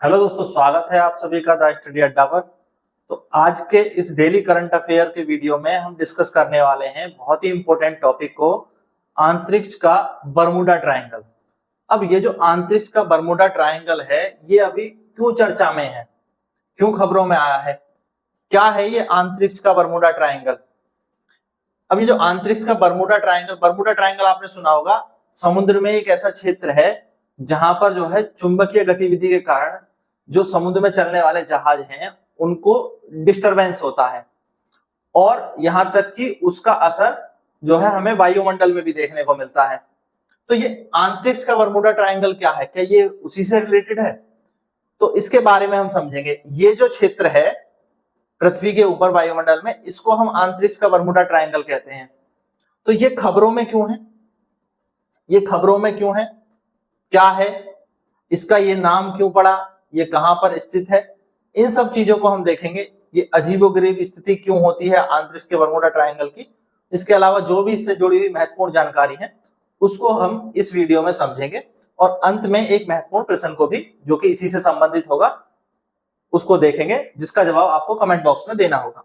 Hello दोस्तों, स्वागत है आप सभी का द स्टडी अड्डा पर। तो आज के इस डेली करंट अफेयर के वीडियो में हम डिस्कस करने वाले हैं बहुत ही इंपॉर्टेंट टॉपिक को, अंतरिक्ष का बरमूडा ट्रायंगल। अब ये जो अंतरिक्ष का बरमूडा ट्रायंगल है, ये अभी क्यों चर्चा में है, क्यों खबरों में आया है, क्या है ये अंतरिक्ष का बरमूडा ट्रायंगल। अब ये जो अंतरिक्ष का बरमूडा ट्रायंगल आपने सुना होगा, समुद्र में एक ऐसा क्षेत्र है जहां पर जो है चुंबकीय गतिविधि के कारण जो समुद्र में चलने वाले जहाज हैं उनको डिस्टरबेंस होता है, और यहां तक कि उसका असर जो है हमें वायुमंडल में भी देखने को मिलता है। तो ये अंतरिक्ष का बरमूडा ट्रायंगल क्या है, क्या ये उसी से रिलेटेड है? तो इसके बारे में हम समझेंगे। ये जो क्षेत्र है पृथ्वी के ऊपर वायुमंडल में, इसको हम अंतरिक्ष का बरमूडा ट्रायंगल कहते हैं। तो ये खबरों में क्यों है, ये खबरों में क्यों है, क्या है इसका, ये नाम क्यों पड़ा, ये कहां पर स्थित है, इन सब चीजों को हम देखेंगे। ये अजीबोगरीब स्थिति क्यों होती है अंतरिक्ष के बरमूडा ट्रायंगल की, इसके अलावा जो भी इससे जुड़ी हुई महत्वपूर्ण जानकारी है उसको हम इस वीडियो में समझेंगे, और अंत में एक महत्वपूर्ण प्रश्न को भी जो कि इसी से संबंधित होगा उसको देखेंगे, जिसका जवाब आपको कमेंट बॉक्स में देना होगा।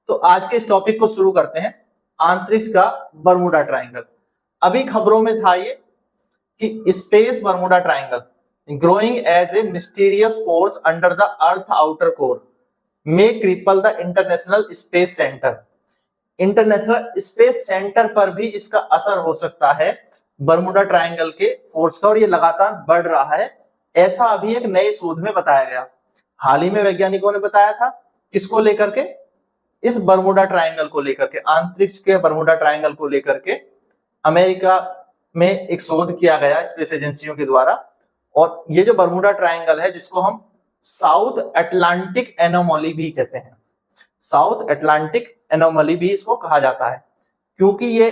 तो आज के इस टॉपिक को शुरू करते हैं, अंतरिक्ष का बरमूडा ट्रायंगल। अभी खबरों में था ये कि space Bermuda triangle growing as a mysterious force under the earth outer core may cripple the international space center। International space centre पर भी इसका असर हो सकता है बरमूडा ट्रायंगल के फोर्स का, और ये लगातार बढ़ रहा है, ऐसा अभी एक नए शोध में बताया गया। हाल ही में वैज्ञानिकों ने बताया था, किसको लेकर के, इस बरमूडा ट्रायंगल को लेकर के, अंतरिक्ष के बरमूडा ट्रायंगल को लेकर के अमेरिका में एक शोध किया गया स्पेस एजेंसियों के द्वारा। और ये जो बरमूडा ट्रायंगल है, जिसको हम साउथ अटलांटिक एनोमली भी कहते हैं, साउथ अटलांटिक एनोमली भी इसको कहा जाता है, क्योंकि ये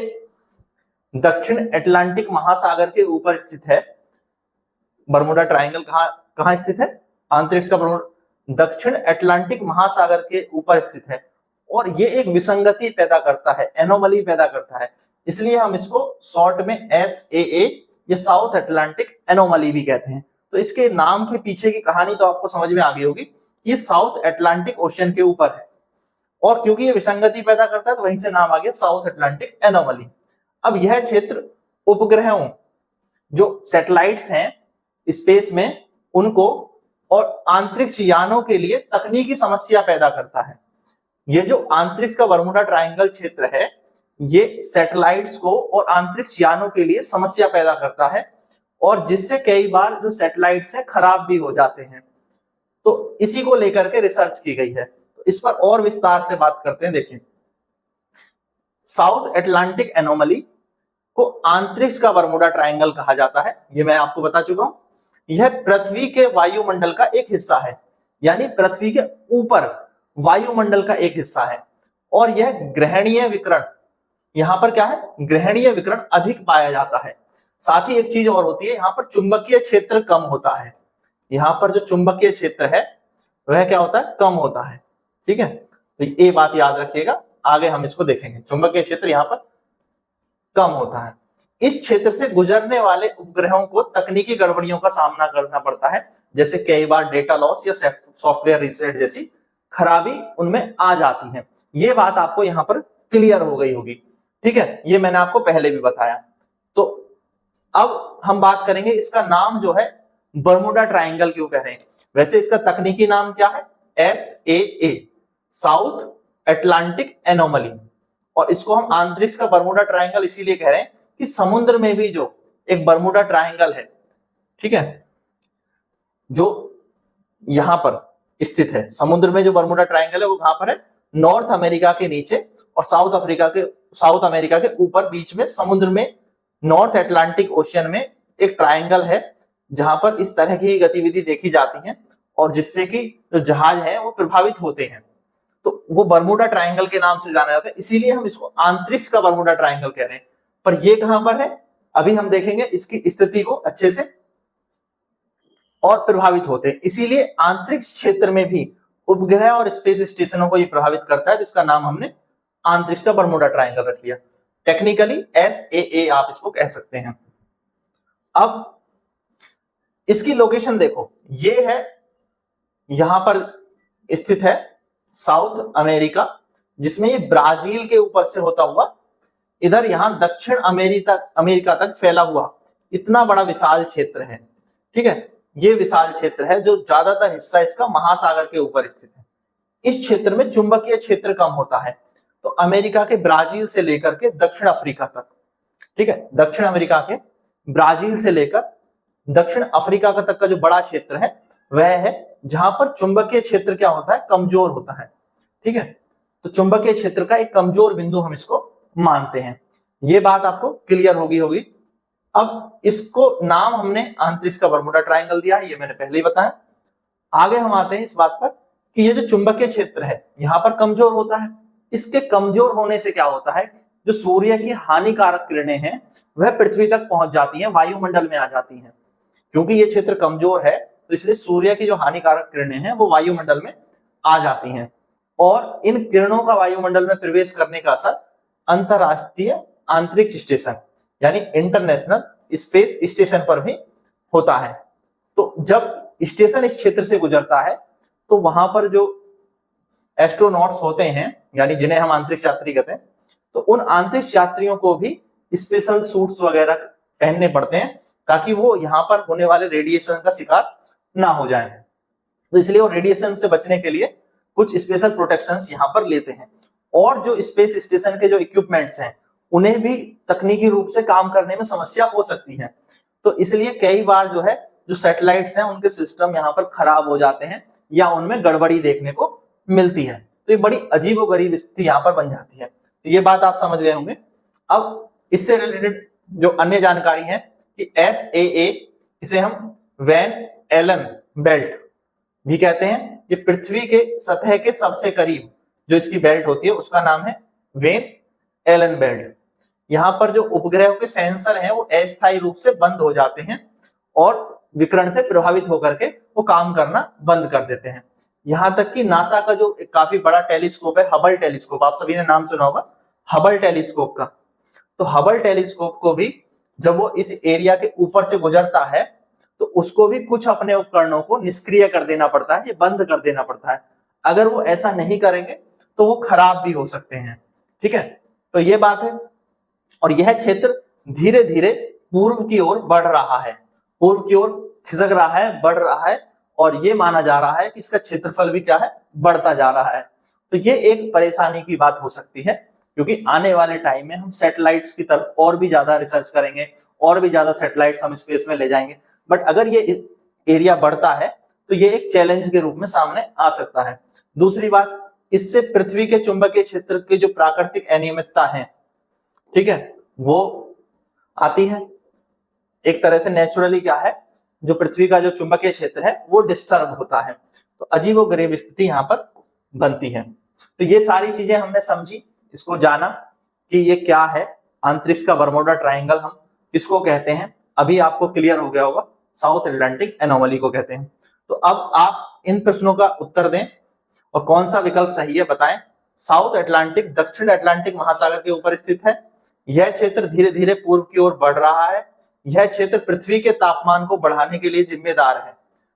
दक्षिण अटलांटिक महासागर के ऊपर स्थित है। बरमूडा ट्रायंगल कहां स्थित है, अंतरिक्ष का बरमूडा दक्षिण अटलांटिक महासागर के ऊपर स्थित है, और ये एक विसंगति पैदा करता है, एनोमली पैदा करता है, इसलिए हम इसको शॉर्ट में SAA, ये साउथ अटलांटिक एनोमली भी कहते हैं। तो इसके नाम के पीछे की कहानी तो आपको समझ में आ गई होगी कि ये साउथ अटलांटिक ओशियन के ऊपर है, और क्योंकि ये विसंगति पैदा करता है तो वहीं से नाम आ गया साउथ अटलांटिक एनोमली। अब यह क्षेत्र उपग्रहों, जो सैटेलाइट्स हैं स्पेस में, उनको और अंतरिक्ष यानों के लिए तकनीकी समस्या पैदा करता है। ये जो अंतरिक्ष का बरमूडा ट्रायंगल क्षेत्र है, ये सैटेलाइट्स को और अंतरिक्ष यानों के लिए समस्या पैदा करता है, और जिससे कई बार जो सैटेलाइट्स हैं खराब भी हो जाते हैं। तो इसी को लेकर के रिसर्च की गई है, तो इस पर और विस्तार से बात करते हैं। देखिए, साउथ अटलांटिक एनोमली को अंतरिक्ष का बरमूडा ट्रायंगल कहा जाता है, ये मैं आपको बता चुका हूं। यह पृथ्वी के वायुमंडल का एक हिस्सा है, यानी पृथ्वी के ऊपर वायुमंडल का एक हिस्सा है, और यह ग्रहणीय विकिरण, यहां पर क्या है, ग्रहणीय विकिरण अधिक पाया जाता है। साथ ही एक चीज और होती है, यहाँ पर चुंबकीय क्षेत्र कम होता है। यहाँ पर जो चुंबकीय क्षेत्र है वह क्या होता है, कम होता है। ठीक है, तो ये बात याद रखिएगा, आगे हम इसको देखेंगे। चुंबकीय क्षेत्र यहाँ पर कम होता है। इस क्षेत्र से गुजरने वाले उपग्रहों को तकनीकी गड़बड़ियों का सामना करना पड़ता है, जैसे कई बार डेटा लॉस या सॉफ्टवेयर रीसेट जैसी खराबी उनमें आ जाती है। ये बात आपको यहाँ पर क्लियर हो गई होगी। ठीक है, ये मैंने आपको पहले भी बताया। तो अब हम बात करेंगे, इसका नाम जो है बरमूडा ट्रायंगल क्यों कह रहे हैं। वैसे इसका तकनीकी नाम क्या है, SAA, साउथ अटलांटिक एनोमली, और इसको हम अंतरिक्ष का बरमूडा ट्रायंगल इसीलिए कह रहे हैं कि समुद्र में भी जो एक बरमूडा ट्रायंगल है, ठीक है, जो यहां पर स्थित है, समुद्र में जो बरमूडा ट्रायंगल है वो कहां पर है, नॉर्थ अमेरिका के नीचे और साउथ अमेरिका के ऊपर बीच में समुद्र में, नॉर्थ अटलांटिक ओशियन में एक ट्रायंगल है, जहां पर इस तरह की गतिविधि देखी जाती है, और जिससे कि जो जहाज है वो प्रभावित होते हैं। तो वो बरमूडा ट्रायंगल के नाम से जाना जाता है, इसीलिए हम इसको अंतरिक्ष का बरमूडा ट्रायंगल कह रहे हैं। पर ये कहां पर है, अभी हम देखेंगे इसकी स्थिति को अच्छे से, और प्रभावित होते हैं, इसीलिए अंतरिक्ष क्षेत्र में भी उपग्रह और स्पेस स्टेशनों को ये प्रभावित करता है, जिसका नाम हमने अंतरिक्ष का बरमूडा ट्रायंगल रख लिया। टेक्निकली SAA आप इसको कह सकते हैं। अब इसकी लोकेशन देखो, ये है यहां पर स्थित है साउथ अमेरिका, जिसमें ये ब्राजील के ऊपर से होता हुआ इधर यहां दक्षिण अमेरिका तक फैला हुआ इतना बड़ा विशाल क्षेत्र है। ठीक है, ये विशाल क्षेत्र है जो ज्यादातर हिस्सा इसका महासागर के ऊपर स्थित है। इस क्षेत्र में चुंबकीय क्षेत्र कम होता है। तो अमेरिका के ब्राजील से लेकर के दक्षिण अफ्रीका तक, ठीक है, दक्षिण अमेरिका के ब्राजील से लेकर दक्षिण अफ्रीका का तक का जो बड़ा क्षेत्र है वह है जहां पर चुंबकीय क्षेत्र क्या होता है, कमजोर होता है। ठीक है, तो चुंबकीय क्षेत्र का एक कमजोर बिंदु हम इसको मानते हैं। ये बात आपको क्लियर होगी। अब इसको नाम हमने अंतरिक्ष का बरमूडा ट्रायंगल दिया है, ये मैंने पहले ही बताया। आगे हम आते हैं इस बात पर कि ये जो चुंबकीय क्षेत्र है यहाँ पर कमजोर होता है। इसके कमजोर होने से क्या होता है, जो सूर्य की हानिकारक किरणें हैं वह पृथ्वी तक पहुंच जाती हैं, वायुमंडल में आ जाती हैं। क्योंकि ये क्षेत्र कमजोर है तो इसलिए सूर्य की जो हानिकारक किरणें हैं वो वायुमंडल में आ जाती हैं, और इन किरणों का वायुमंडल में प्रवेश करने का असर अंतरराष्ट्रीय अंतरिक्ष स्टेशन यानी इंटरनेशनल स्पेस स्टेशन पर भी होता है। तो जब स्टेशन इस क्षेत्र से गुजरता है तो वहां पर जो एस्ट्रोनॉट्स होते हैं यानी जिन्हें हम अंतरिक्ष यात्री कहते हैं, तो उन अंतरिक्ष यात्रियों को भी स्पेशल सूट्स वगैरह पहनने पड़ते हैं ताकि वो यहाँ पर होने वाले रेडिएशन का शिकार ना हो जाए। तो इसलिए वो रेडिएशन से बचने के लिए कुछ स्पेशल प्रोटेक्शंस यहाँ पर लेते हैं। और जो स्पेस स्टेशन के जो इक्विपमेंट्स हैं उन्हें भी तकनीकी रूप से काम करने में समस्या हो सकती है। तो इसलिए कई बार जो है जो सैटेलाइट्स हैं उनके सिस्टम यहाँ पर खराब हो जाते हैं या उनमें गड़बड़ी देखने को मिलती है। तो ये बड़ी अजीबोगरीब स्थिति यहाँ पर बन जाती है। तो ये बात आप समझ गए होंगे। अब इससे रिलेटेड जो अन्य जानकारी है कि SAA, इसे हम वैन एलन बेल्ट भी कहते हैं। ये पृथ्वी के सतह के सबसे करीब जो इसकी बेल्ट होती है उसका नाम है वैन एलन बेल्ट। यहाँ पर जो उपग्रहों के सेंसर हैं वो अस्थायी रूप से बंद हो जाते हैं और विकिरण से प्रभावित होकर के वो काम करना बंद कर देते हैं। यहाँ तक कि नासा का जो काफी बड़ा टेलीस्कोप है हबल टेलीस्कोप, आप सभी ने नाम सुना होगा हबल टेलीस्कोप का, तो हबल टेलीस्कोप को भी जब वो इस एरिया के ऊपर से गुजरता है तो उसको भी कुछ अपने उपकरणों को निष्क्रिय कर देना पड़ता है, ये बंद कर देना पड़ता है। अगर वो ऐसा नहीं करेंगे तो वो खराब भी हो सकते हैं। ठीक है, तो ये बात है। और यह क्षेत्र धीरे धीरे पूर्व की ओर बढ़ रहा है, पूर्व की ओर खिसक रहा है, बढ़ रहा है, और ये माना जा रहा है कि इसका क्षेत्रफल भी क्या है, बढ़ता जा रहा है। तो ये एक परेशानी की बात हो सकती है क्योंकि आने वाले टाइम में हम सैटेलाइट्स की तरफ और भी ज्यादा रिसर्च करेंगे, और भी ज्यादा सैटेलाइट्स हम स्पेस में ले जाएंगे। बट अगर ये एरिया बढ़ता है तो ये एक चैलेंज के रूप में सामने आ सकता है। दूसरी बात, इससे पृथ्वी के चुंबकीय क्षेत्र की जो प्राकृतिक अनियमितता है, ठीक है, वो आती है। एक तरह से नेचुरली क्या है, जो पृथ्वी का जो चुंबकीय क्षेत्र है वो डिस्टर्ब होता है। तो अजीबोगरीब स्थिति यहाँ पर बनती है। तो ये सारी चीजें हमने समझी, इसको जाना कि ये क्या है, अंतरिक्ष का बरमूडा ट्रायंगल हम किसको कहते हैं। अभी आपको क्लियर हो गया होगा, साउथ अटलांटिक एनोमली को कहते हैं। तो अब आप इन प्रश्नों का उत्तर दें और कौन सा विकल्प सही है बताएं। साउथ अटलांटिक दक्षिण अटलांटिक महासागर के ऊपर स्थित है। यह क्षेत्र धीरे धीरे पूर्व की ओर बढ़ रहा है। यह क्षेत्र पृथ्वी के तापमान को बढ़ाने के लिए जिम्मेदार है।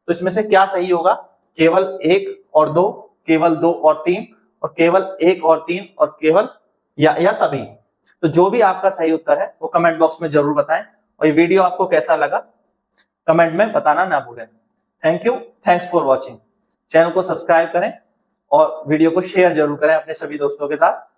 तो इसमें से क्या सही होगा, केवल 1 और 2, केवल 2 और 3, और केवल 1 और 3, और केवल या सभी। तो जो भी आपका सही उत्तर है वो कमेंट बॉक्स में जरूर बताएं, और ये वीडियो आपको कैसा लगा कमेंट में बताना ना भूलें। Thank you, thanks for watching. Channel को सब्सक्राइब करें और वीडियो को शेयर जरूर करें अपने सभी दोस्तों के साथ।